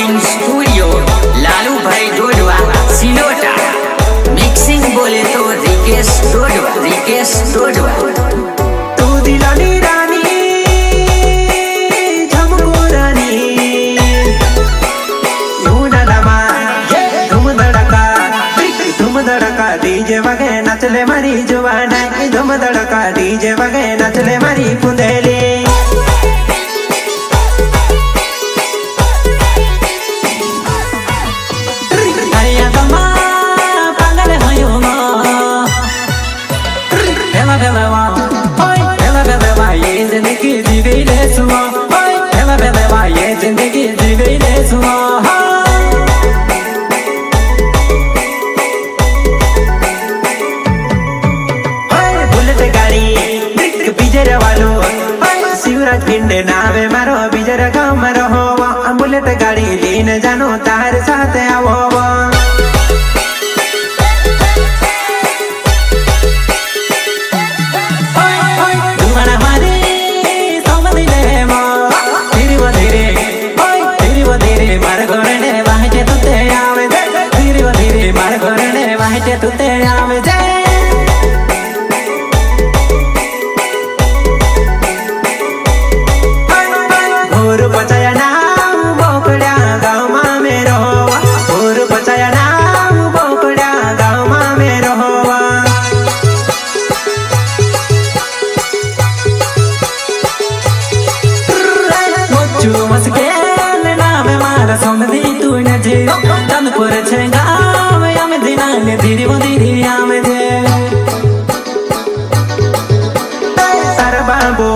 Recording studio Lalu भाई डोडवा Silota. Mixing बोले तो रिकेश डोडवा। तू दिलानी रानी झमको रानी धूम धड़का डीजे वगे नचले मारी जुबान धूम धड़का डीजे वगे नचले मारी कुंदेली। जिंदगी जी गई ले सुआ ये जिंदगी जी गई ले सुआ। बुलेट गाड़ी बीजर वालो शिवराज पिंड नावे मारो बीजर गाँव में रहो। बुलेट गाड़ी लेने जानो तार साथ आवो। तू तेरा में और बचाया नाम बोकड़ा गाँव में रहोवा। और बचाया नाम बोकड़ा गाँव में रहोवा। मुझू मस्के नाम मारा समझी तू न जीरो तनपुर छे गाँव में दिना ने धीरे आमे दे। तारा बाबू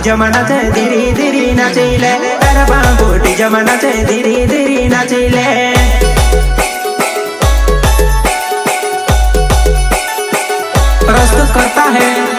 जमाना चे धीरे नाचिले। तारा बाबू जमाना चे धीरे नाचिले। प्रस्तुत करता है